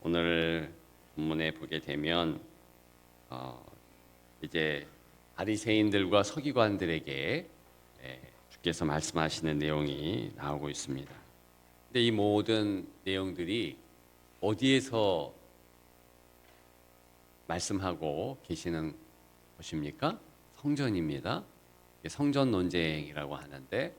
오늘 본문에 보게 되면 이제 바리새인들과 서기관들에게 주께서 말씀하시는 내용이 나오고 있습니다. 근데 이 모든 내용들이 어디에서 말씀하고 계시는 것입니까? 성전입니다. 성전 논쟁이라고 하는데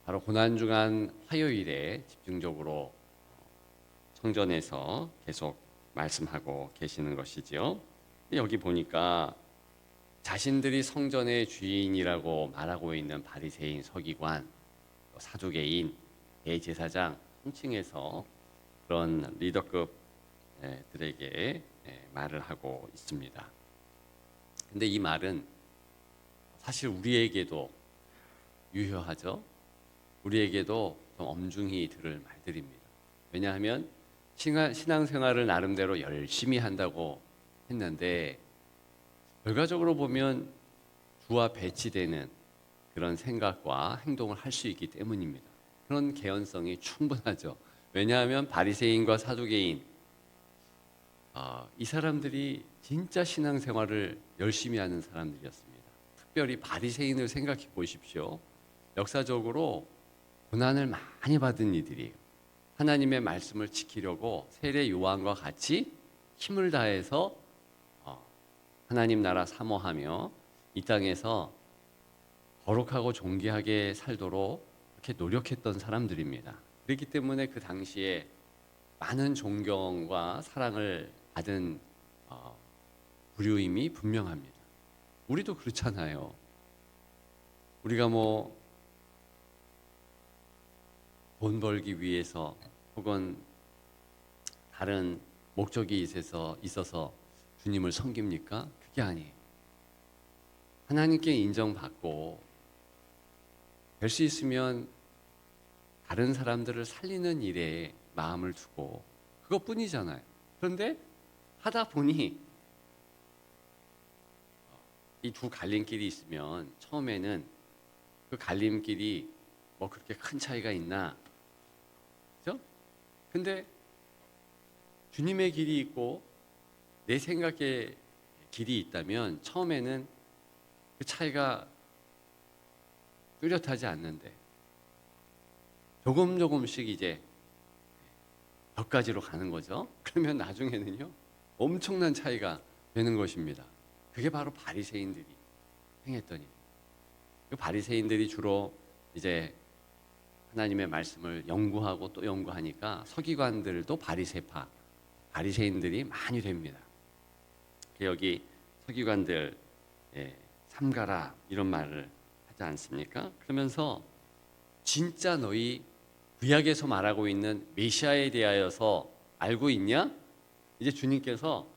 바로 고난주간 화요일에 집중적으로 성전에서 계속 말씀하고 계시는 것이지요. 여기 보니까 자신들이 성전의 주인이라고 말하고 있는 바리새인, 서기관, 사두개인, 대제사장 통칭해서 그런 리더급들에게 말을 하고 있습니다. 근데 이 말은 사실 우리에게도 유효하죠. 우리에게도 좀 엄중히 들을 말들입니다. 왜냐하면 신앙생활을 나름대로 열심히 한다고 했는데 결과적으로 보면 주와 배치되는 그런 생각과 행동을 할 수 있기 때문입니다. 그런 개연성이 충분하죠. 왜냐하면 바리새인과 사두개인 이 사람들이 진짜 신앙생활을 열심히 하는 사람들이었습니다. 특별히 바리새인을 생각해 보십시오. 역사적으로 고난을 많이 받은 이들이에요. 하나님의 말씀을 지키려고 세례 요한과 같이 힘을 다해서 하나님 나라 사모하며 이 땅에서 거룩하고 존귀하게 살도록 그렇게 노력했던 사람들입니다. 그렇기 때문에 그 당시에 많은 존경과 사랑을 받은 부류임이 분명합니다. 우리도 그렇잖아요. 우리가 돈 벌기 위해서 혹은 다른 목적이 있어서 주님을 섬깁니까? 그게 아니에요. 하나님께 인정받고 될 수 있으면 다른 사람들을 살리는 일에 마음을 두고 그것뿐이잖아요. 그런데 하다 보니 이 두 갈림길이 있으면 처음에는 그 갈림길이 그렇게 큰 차이가 있나? 그죠? 근데 주님의 길이 있고 내 생각의 길이 있다면 처음에는 그 차이가 뚜렷하지 않는데 조금씩 이제 벽까지로 가는 거죠. 그러면 나중에는요 엄청난 차이가 되는 것입니다. 그게 바로 바리새인들이 행했던 일. 그 바리새인들이 주로 이제 하나님의 말씀을 연구하고 또 연구하니까 서기관들도 바리새파, 바리새인들이 많이 됩니다. 여기 서기관들 삼가라 이런 말을 하지 않습니까? 그러면서 진짜 너희 구약에서 말하고 있는 메시아에 대하여서 알고 있냐? 이제 주님께서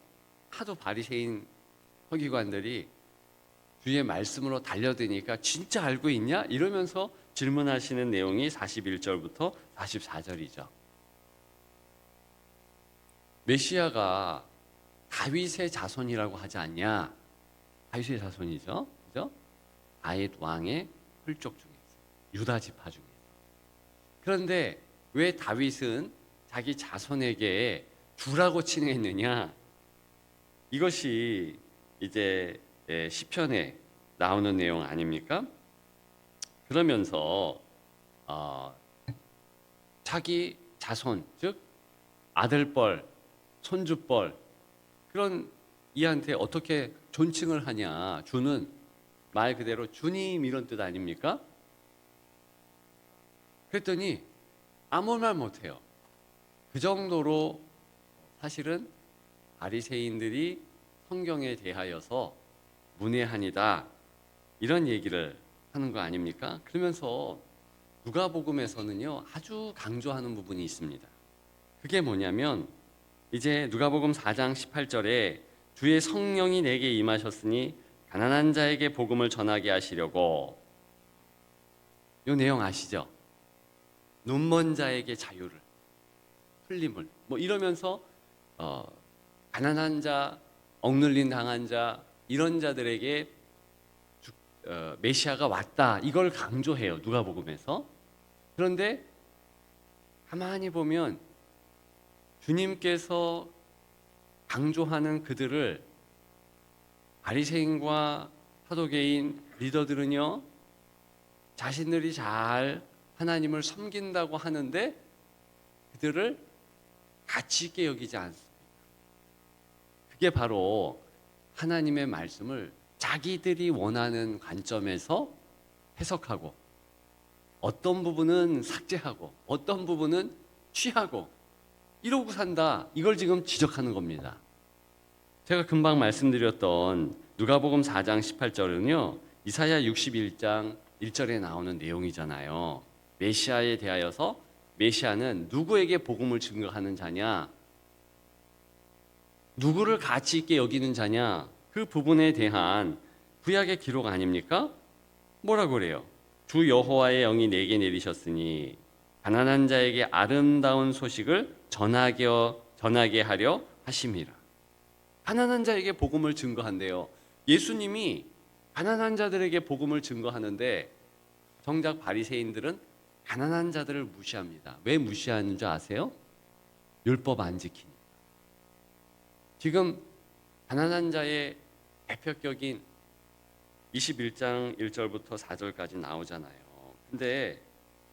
하도 바리새인 서기관들이 주의 말씀으로 달려드니까 진짜 알고 있냐? 이러면서 질문하시는 내용이 41절부터 44절이죠. 메시아가 다윗의 자손이라고 하지 않냐? 다윗의 자손이죠. 그죠? 다윗 왕의 혈족 중에서, 유다 지파 중에서. 그런데 왜 다윗은 자기 자손에게 주라고 칭했느냐? 이것이 이제 시편에 나오는 내용 아닙니까? 그러면서 자기 자손, 즉 아들뻘, 손주뻘 그런 이한테 어떻게 존칭을 하냐? 주는 말 그대로 주님 이런 뜻 아닙니까? 그랬더니 아무 말 못해요. 그 정도로 사실은 바리새인들이 성경에 대하여서 문외한이다 이런 얘기를 하는 거 아닙니까? 그러면서 누가복음에서는요 아주 강조하는 부분이 있습니다. 그게 뭐냐면 이제 누가복음 4장 18절에 주의 성령이 내게 임하셨으니 가난한 자에게 복음을 전하게 하시려고, 이 내용 아시죠? 눈먼 자에게 자유를, 풀림을 이러면서 가난한 자, 억눌린 당한 자 이런 자들에게 메시아가 왔다 이걸 강조해요 누가복음에서. 그런데 가만히 보면 주님께서 강조하는 그들을 바리새인과 사두개인 리더들은요, 자신들이 잘 하나님을 섬긴다고 하는데 그들을 가치 있게 여기지 않습니다. 그게 바로 하나님의 말씀을 자기들이 원하는 관점에서 해석하고, 어떤 부분은 삭제하고 어떤 부분은 취하고 이러고 산다, 이걸 지금 지적하는 겁니다. 제가 금방 말씀드렸던 누가복음 4장 18절은요, 이사야 61장 1절에 나오는 내용이잖아요. 메시아에 대하여서 메시아는 누구에게 복음을 증거하는 자냐, 누구를 가치 있게 여기는 자냐, 그 부분에 대한 구약의 기록 아닙니까? 뭐라고 그래요? 주 여호와의 영이 내게 내리셨으니 가난한 자에게 아름다운 소식을 전하게 하려 하심이라. 가난한 자에게 복음을 증거한대요. 예수님이 가난한 자들에게 복음을 증거하는데 정작 바리새인들은 가난한 자들을 무시합니다. 왜 무시하는 줄 아세요? 율법 안 지키니까. 지금 가난한 자의 대표격인 21장 1절부터 4절까지 나오잖아요. 근데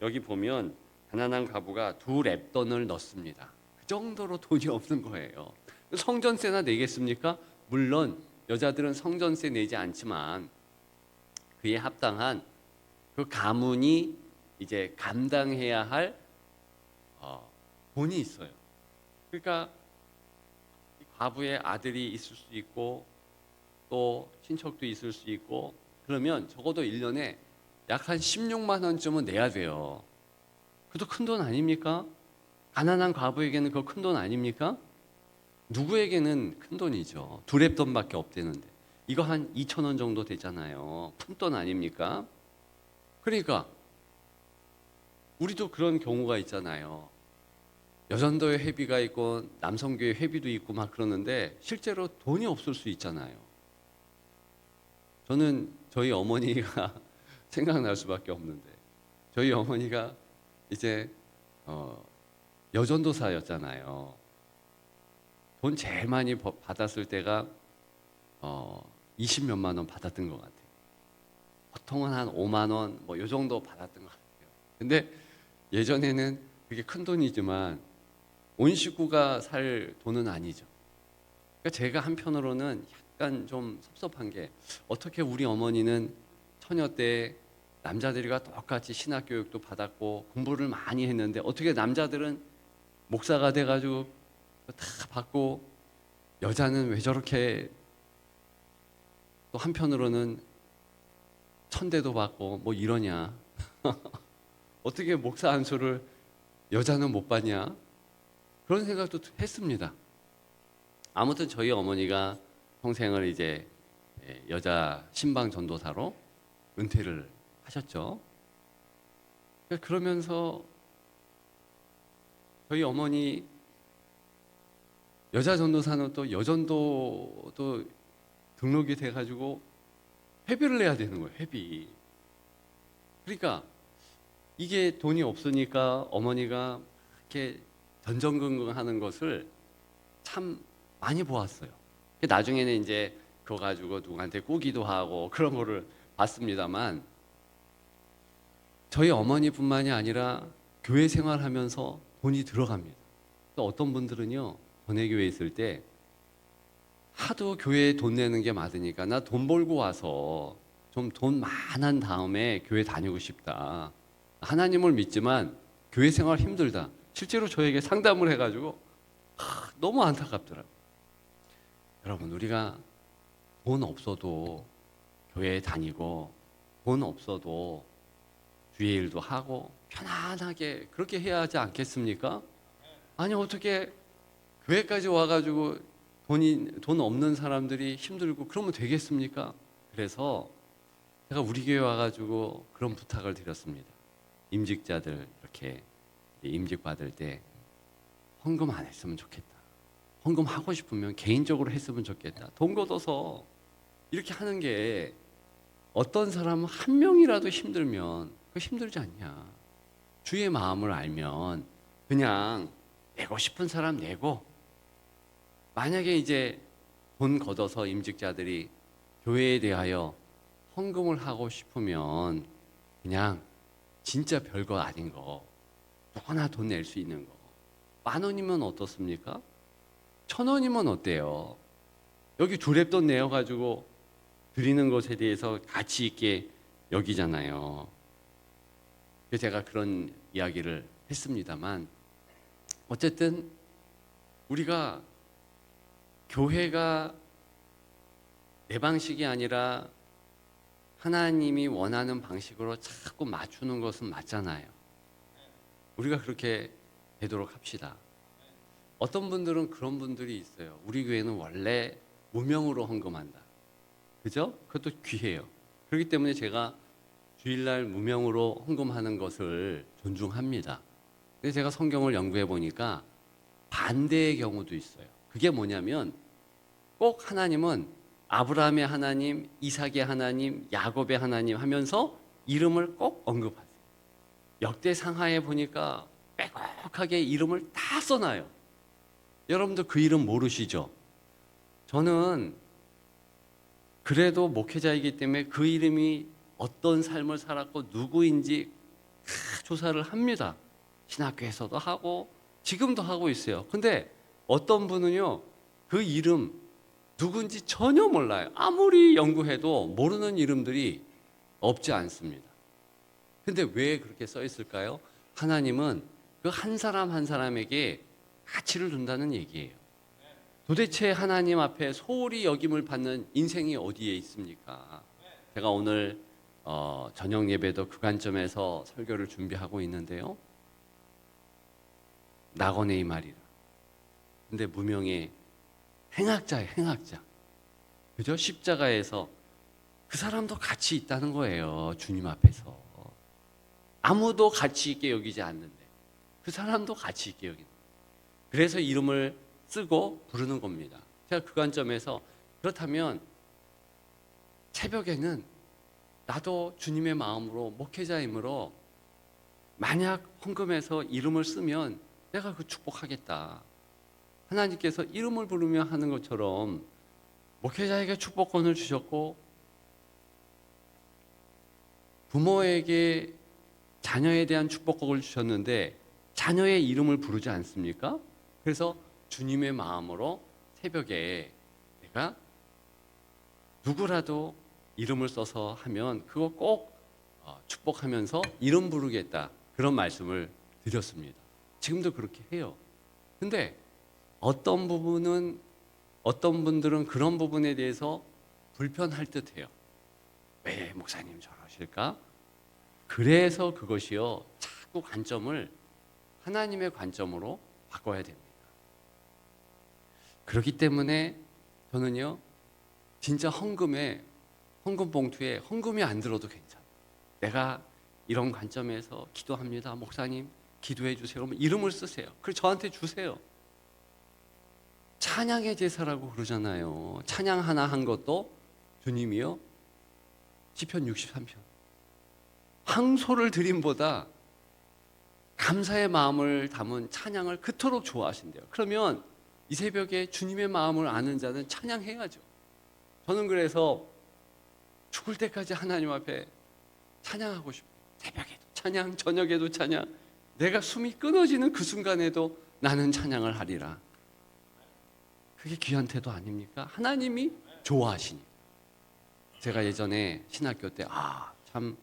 여기 보면 가난한 과부가 2렙돈을 넣습니다. 그 정도로 돈이 없는 거예요. 성전세나 내겠습니까? 물론 여자들은 성전세 내지 않지만 그에 합당한 그 가문이 이제 감당해야 할 돈이 있어요. 그러니까 과부의 아들이 있을 수 있고 또 친척도 있을 수 있고, 그러면 적어도 1년에 약 한 16만 원쯤은 내야 돼요. 그것도 큰 돈 아닙니까? 가난한 과부에게는 그거 큰 돈 아닙니까? 누구에게는 큰 돈이죠. 2렙돈밖에 없대는데 이거 한 2천 원 정도 되잖아요. 푼돈 아닙니까? 그러니까 우리도 그런 경우가 있잖아요. 여전도에 회비가 있고 남성교회 회비도 있고 막 그러는데 실제로 돈이 없을 수 있잖아요. 저는 저희 어머니가 생각날 수밖에 없는데, 저희 어머니가 이제 여전도사였잖아요. 돈 제일 많이 받았을 때가 20몇만 원 받았던 것 같아요. 보통은 한 5만 원 뭐 요 정도 받았던 것 같아요. 근데 예전에는 그게 큰 돈이지만 온 식구가 살 돈은 아니죠. 그러니까 제가 한편으로는 약간 좀 섭섭한 게, 어떻게 우리 어머니는 처녀 때 남자들과 똑같이 신학교육도 받았고 공부를 많이 했는데 어떻게 남자들은 목사가 돼가지고 다 받고 여자는 왜 저렇게, 또 한편으로는 천대도 받고 뭐 이러냐. 어떻게 목사 안수를 여자는 못 받냐, 그런 생각도 했습니다. 아무튼 저희 어머니가 평생을 이제 여자 신방 전도사로 은퇴를 하셨죠. 그러면서 저희 어머니 여자 전도사는 또 여전도도 등록이 돼가지고 회비를 내야 되는 거예요. 회비. 그러니까 이게 돈이 없으니까 어머니가 이렇게 전전긍긍하는 것을 참 많이 보았어요. 나중에는 이제 그거 가지고 누구한테 꾸기도 하고 그런 거를 봤습니다만, 저희 어머니뿐만이 아니라 교회 생활하면서 돈이 들어갑니다. 또 어떤 분들은요, 전회교회 있을 때 하도 교회에 돈 내는 게 많으니까 나 돈 벌고 와서 좀 돈 많은 다음에 교회 다니고 싶다. 하나님을 믿지만 교회 생활 힘들다. 실제로 저에게 상담을 해가지고 너무 안타깝더라고요. 여러분, 우리가 돈 없어도 교회에 다니고 돈 없어도 주의 일도 하고 편안하게 그렇게 해야 하지 않겠습니까? 아니, 어떻게 교회까지 와가지고 돈 없는 사람들이 힘들고 그러면 되겠습니까? 그래서 제가 우리 교회 와가지고 그런 부탁을 드렸습니다. 임직자들 이렇게 임직 받을 때 헌금 안 했으면 좋겠다. 헌금 하고 싶으면 개인적으로 했으면 좋겠다. 돈 걷어서 이렇게 하는 게, 어떤 사람은 한 명이라도 힘들면 그거 힘들지 않냐. 주의 마음을 알면 그냥 내고 싶은 사람 내고, 만약에 이제 돈 걷어서 임직자들이 교회에 대하여 헌금을 하고 싶으면 그냥 진짜 별거 아닌 거, 누구나 돈 낼 수 있는 거, 10,000원이면 어떻습니까? 1,000원이면 어때요? 여기 두랩돈 내어가지고 드리는 것에 대해서 가치 있게 여기잖아요. 그래서 제가 그런 이야기를 했습니다만, 어쨌든 우리가 교회가 내 방식이 아니라 하나님이 원하는 방식으로 자꾸 맞추는 것은 맞잖아요. 우리가 그렇게 되도록 합시다. 어떤 분들은 그런 분들이 있어요. 우리 교회는 원래 무명으로 헌금한다. 그죠? 그것도 귀해요. 그렇기 때문에 제가 주일날 무명으로 헌금하는 것을 존중합니다. 근데 제가 성경을 연구해 보니까 반대의 경우도 있어요. 그게 뭐냐면 꼭 하나님은 아브라함의 하나님, 이삭의 하나님, 야곱의 하나님 하면서 이름을 꼭 언급하세요. 역대상하에 보니까 빼곡하게 이름을 다 써놔요. 여러분들 그 이름 모르시죠? 저는 그래도 목회자이기 때문에 그 이름이 어떤 삶을 살았고 누구인지 다 조사를 합니다. 신학교에서도 하고 지금도 하고 있어요. 근데 어떤 분은요, 그 이름 누군지 전혀 몰라요. 아무리 연구해도 모르는 이름들이 없지 않습니다. 근데 왜 그렇게 써 있을까요? 하나님은 그 한 사람 한 사람에게 가치를 둔다는 얘기예요. 도대체 하나님 앞에 소홀히 여김을 받는 인생이 어디에 있습니까? 제가 오늘 저녁 예배도 그 관점에서 설교를 준비하고 있는데요. 낙원의 말이라. 근데 무명의 행악자예요, 행악자. 그죠? 십자가에서 그 사람도 가치 있다는 거예요. 주님 앞에서. 아무도 가치 있게 여기지 않는데 그 사람도 가치 있게 여기는. 그래서 이름을 쓰고 부르는 겁니다. 제가 그 관점에서 그렇다면 새벽에는 나도 주님의 마음으로 목회자이므로 만약 헌금해서 이름을 쓰면 내가 그 축복하겠다. 하나님께서 이름을 부르며 하는 것처럼 목회자에게 축복권을 주셨고 부모에게 자녀에 대한 축복권을 주셨는데 자녀의 이름을 부르지 않습니까? 그래서 주님의 마음으로 새벽에 내가 누구라도 이름을 써서 하면 그거 꼭 축복하면서 이름 부르겠다. 그런 말씀을 드렸습니다. 지금도 그렇게 해요. 근데 어떤 분들은 그런 부분에 대해서 불편할 듯해요. 왜 목사님 저러실까? 그래서 그것이요, 자꾸 관점을 하나님의 관점으로 바꿔야 됩니다. 그렇기 때문에 저는요, 진짜 헌금 봉투에 헌금이 안 들어도 괜찮아요. 내가 이런 관점에서 기도합니다. 목사님 기도해 주세요. 그러면 이름을 쓰세요. 그리고 저한테 주세요. 찬양의 제사라고 그러잖아요. 찬양 하나 한 것도 주님이요, 시편 63편 황소를 드림보다 감사의 마음을 담은 찬양을 그토록 좋아하신대요. 그러면 이 새벽에 주님의 마음을 아는 자는 찬양해야죠. 저는 그래서 죽을 때까지 하나님 앞에 찬양하고 싶어요. 새벽에도 찬양, 저녁에도 찬양, 내가 숨이 끊어지는 그 순간에도 나는 찬양을 하리라. 그게 귀한 태도 아닙니까? 하나님이 좋아하시니까. 제가 예전에 신학교 때 참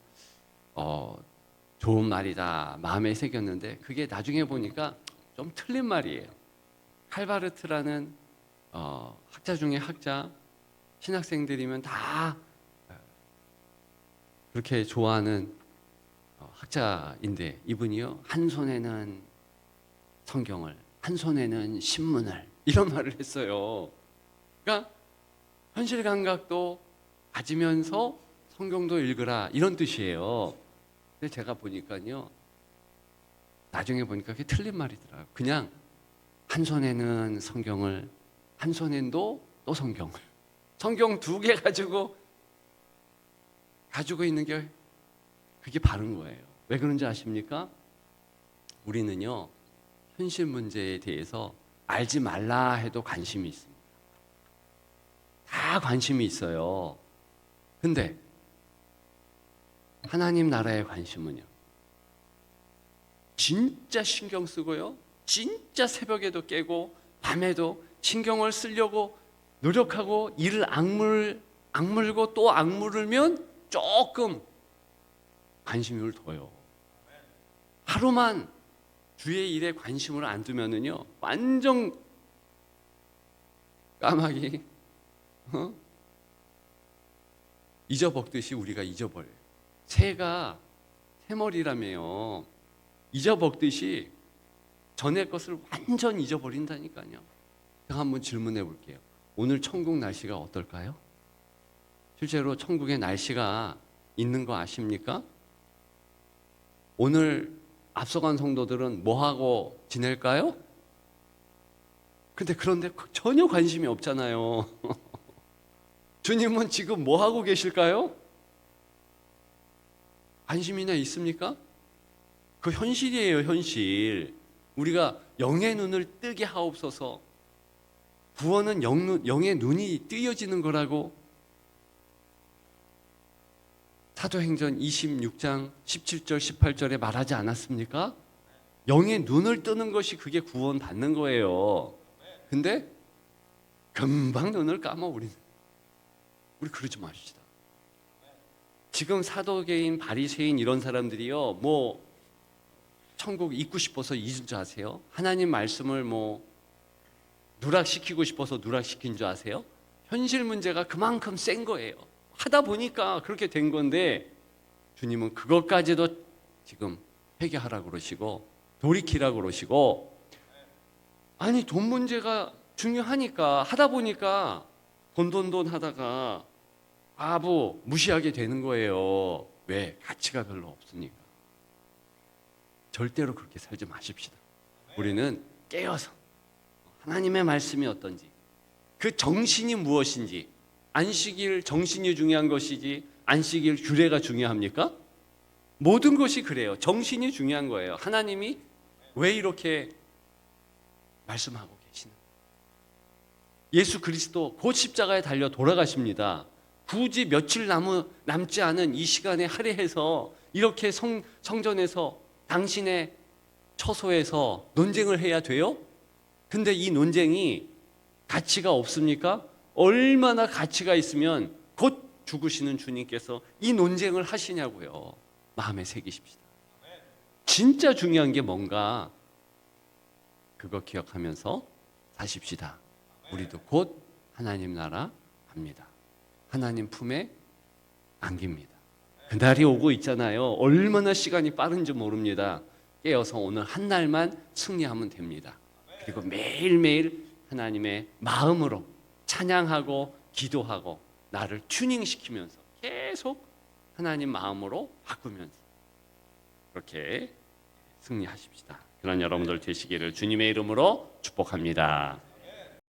좋은 말이다 마음에 새겼는데 그게 나중에 보니까 좀 틀린 말이에요. 칼바르트라는 학자 중에 학자, 신학생들이면 다 그렇게 좋아하는 학자인데 이분이요, 한 손에는 성경을, 한 손에는 신문을, 이런 말을 했어요. 그러니까 현실 감각도 가지면서 성경도 읽으라, 이런 뜻이에요. 근데 제가 보니까요, 나중에 보니까 그게 틀린 말이더라고요. 그냥 한 손에는 성경을, 한 손에는 또 성경을, 성경 2개 가지고 있는 게 그게 바른 거예요. 왜 그런지 아십니까? 우리는요, 현실 문제에 대해서 알지 말라 해도 관심이 있습니다. 다 관심이 있어요. 근데 하나님 나라의 관심은요, 진짜 신경 쓰고요, 진짜 새벽에도 깨고 밤에도 신경을 쓰려고 노력하고 이를 악물고 또 악물으면 조금 관심을 둬요. 하루만 주의 일에 관심을 안 두면은요, 완전 까마귀 잊어먹듯이 우리가 잊어버려요. 새가 새머리라며요. 잊어먹듯이 전의 것을 완전 잊어버린다니까요. 제가 한번 질문해 볼게요. 오늘 천국 날씨가 어떨까요? 실제로 천국에 날씨가 있는 거 아십니까? 오늘 앞서간 성도들은 뭐하고 지낼까요? 그런데 전혀 관심이 없잖아요. 주님은 지금 뭐하고 계실까요? 관심이나 있습니까? 그 현실이에요, 현실. 우리가 영의 눈을 뜨게 하옵소서. 구원은 영의 눈이 뜨여지는 거라고 사도행전 26장 17절 18절에 말하지 않았습니까? 영의 눈을 뜨는 것이 그게 구원 받는 거예요. 근데 금방 눈을 감아 우리 그러지 맙시다. 지금 사도계인 바리새인 이런 사람들이요, 뭐 천국 있고 싶어서 잊은 줄 아세요? 하나님 말씀을 뭐 누락시키고 싶어서 누락시킨 줄 아세요? 현실 문제가 그만큼 센 거예요. 하다 보니까 그렇게 된 건데 주님은 그것까지도 지금 회개하라고 그러시고 돌이키라고 그러시고, 아니 돈 문제가 중요하니까 하다 보니까 돈 하다가 아부 무시하게 되는 거예요. 왜? 가치가 별로 없으니까. 절대로 그렇게 살지 마십시다. 우리는 깨어서 하나님의 말씀이 어떤지, 그 정신이 무엇인지, 안식일 정신이 중요한 것이지 안식일 규례가 중요합니까? 모든 것이 그래요. 정신이 중요한 거예요. 하나님이 왜 이렇게 말씀하고 계시는 거예요. 예수 그리스도 곧 십자가에 달려 돌아가십니다. 굳이 며칠 남지 않은 이 시간에 할애해서 이렇게 성전에서 당신의 처소에서 논쟁을 해야 돼요? 근데 이 논쟁이 가치가 없습니까? 얼마나 가치가 있으면 곧 죽으시는 주님께서 이 논쟁을 하시냐고요. 마음에 새기십시다. 진짜 중요한 게 뭔가 그거 기억하면서 사십시다. 우리도 곧 하나님 나라 갑니다. 하나님 품에 안깁니다. 그날이 오고 있잖아요. 얼마나 시간이 빠른지 모릅니다. 깨어서 오늘 한 날만 승리하면 됩니다. 그리고 매일매일 하나님의 마음으로 찬양하고 기도하고 나를 튜닝시키면서 계속 하나님 마음으로 바꾸면서 그렇게 승리하십시다. 그런 여러분들 되시기를 주님의 이름으로 축복합니다.